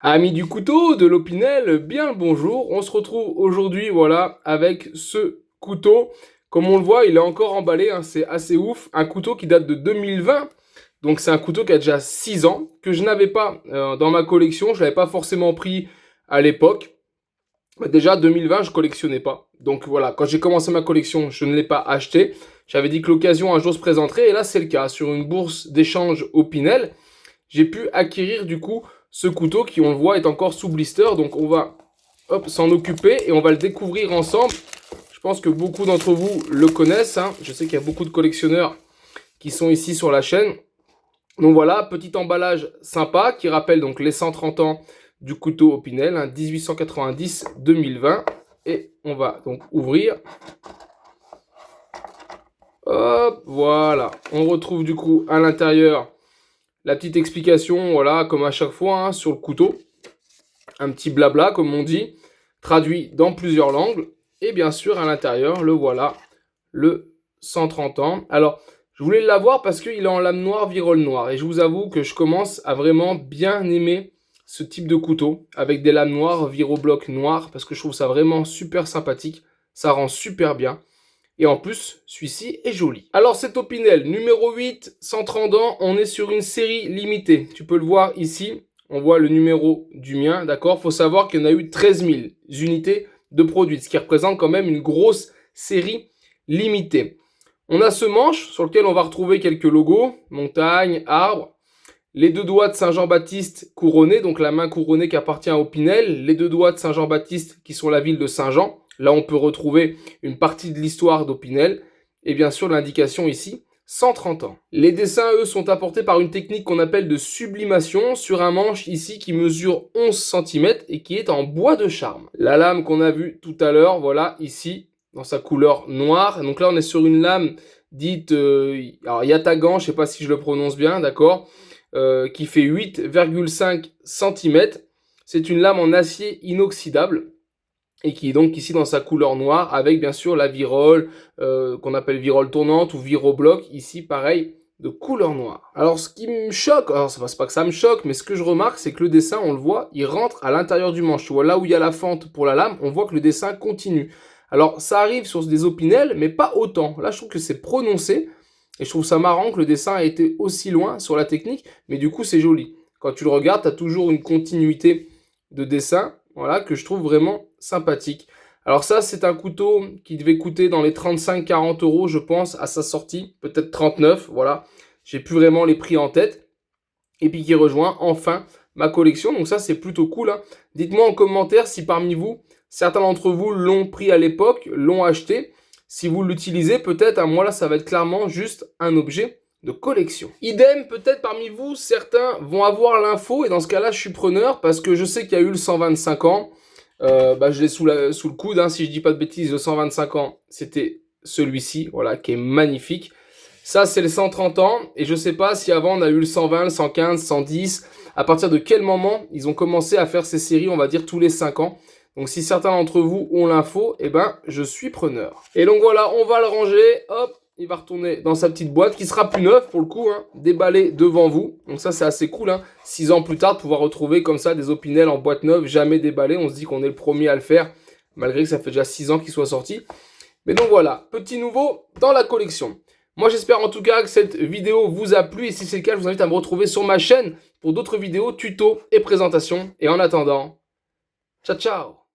Amis du couteau, de l'Opinel, bien le bonjour. On se retrouve aujourd'hui, voilà, avec ce couteau. Comme on le voit, il est encore emballé, hein, c'est assez ouf. Un couteau qui date de 2020. Donc c'est un couteau qui a déjà 6 ans, que je n'avais pas dans ma collection. Je ne l'avais pas forcément pris à l'époque. Déjà, 2020, je collectionnais pas. Donc voilà, quand j'ai commencé ma collection, je ne l'ai pas acheté. J'avais dit que l'occasion un jour se présenterait, et là c'est le cas. Sur une bourse d'échange Opinel, j'ai pu acquérir du coup ce couteau qui, on le voit, est encore sous blister. Donc on va s'en occuper et on va le découvrir ensemble. Je pense que beaucoup d'entre vous le connaissent, hein. Je sais qu'il y a beaucoup de collectionneurs qui sont ici sur la chaîne. Donc voilà, petit emballage sympa qui rappelle donc les 130 ans du couteau Opinel, hein, 1890-2020. Et on va donc ouvrir. Hop, voilà. On retrouve du coup à l'intérieur la petite explication, voilà, comme à chaque fois, hein, sur le couteau. Un petit blabla, comme on dit, traduit dans plusieurs langues. Et bien sûr, à l'intérieur, le voilà, le 130 ans. Alors, je voulais l'avoir parce qu'il est en lame noire, virole noire. Et je vous avoue que je commence à vraiment bien aimer ce type de couteau, avec des lames noires, viro-bloc noir, parce que je trouve ça vraiment super sympathique. Ça rend super bien. Et en plus, celui-ci est joli. Alors cet Opinel numéro 8, 130 ans, on est sur une série limitée. Tu peux le voir ici, on voit le numéro du mien, d'accord. Faut savoir qu'il y en a eu 13 000 unités de produits, ce qui représente quand même une grosse série limitée. On a ce manche sur lequel on va retrouver quelques logos, montagne, arbre, les deux doigts de Saint-Jean-Baptiste couronnés, donc la main couronnée qui appartient à Opinel, les deux doigts de Saint-Jean-Baptiste qui sont la ville de Saint-Jean. Là, on peut retrouver une partie de l'histoire d'Opinel. Et bien sûr, l'indication ici, 130 ans. Les dessins, eux, sont apportés par une technique qu'on appelle de sublimation sur un manche ici qui mesure 11 cm et qui est en bois de charme. La lame qu'on a vue tout à l'heure, voilà, ici, dans sa couleur noire. Donc là, on est sur une lame dite alors Yatagan, je ne sais pas si je le prononce bien, d'accord, qui fait 8,5 cm. C'est une lame en acier inoxydable et qui est donc ici dans sa couleur noire avec bien sûr la virole qu'on appelle virole tournante ou virobloc, ici pareil de couleur noire. Alors ce qui me choque, alors c'est pas que ça me choque, mais ce que je remarque c'est que le dessin, on le voit, il rentre à l'intérieur du manche. Tu vois là où il y a la fente pour la lame, on voit que le dessin continue. Alors ça arrive sur des Opinel, mais pas autant. Là je trouve que c'est prononcé et je trouve ça marrant que le dessin a été aussi loin sur la technique, mais du coup c'est joli. Quand tu le regardes, tu as toujours une continuité de dessin, voilà, que je trouve vraiment sympathique. Alors ça, c'est un couteau qui devait coûter dans les 35-40 euros, je pense, à sa sortie. Peut-être 39, voilà. J'ai plus vraiment les prix en tête. Et puis qui rejoint enfin ma collection. Donc ça, c'est plutôt cool, hein. Dites-moi en commentaire si parmi vous, certains d'entre vous l'ont pris à l'époque, l'ont acheté. Si vous l'utilisez, peut-être, à moi là, ça va être clairement juste un objet de collection. Idem, peut-être parmi vous, certains vont avoir l'info, et dans ce cas-là, je suis preneur, parce que je sais qu'il y a eu le 125 ans. Je l'ai sous le coude, hein, si je dis pas de bêtises, le 125 ans, c'était celui-ci, voilà, qui est magnifique. Ça, c'est le 130 ans, et je sais pas si avant on a eu le 120, le 115, 110, à partir de quel moment ils ont commencé à faire ces séries, on va dire tous les 5 ans. Donc si certains d'entre vous ont l'info, eh ben, je suis preneur. Et donc voilà, on va le ranger, hop, il va retourner dans sa petite boîte, qui sera plus neuve pour le coup, hein, déballé devant vous. Donc ça, c'est assez cool, hein, 6 ans plus tard, de pouvoir retrouver comme ça des Opinel en boîte neuve, jamais déballé. On se dit qu'on est le premier à le faire, malgré que ça fait déjà 6 ans qu'il soit sorti. Mais donc voilà, petit nouveau dans la collection. Moi, j'espère en tout cas que cette vidéo vous a plu. Et si c'est le cas, je vous invite à me retrouver sur ma chaîne pour d'autres vidéos, tutos et présentations. Et en attendant, ciao, ciao!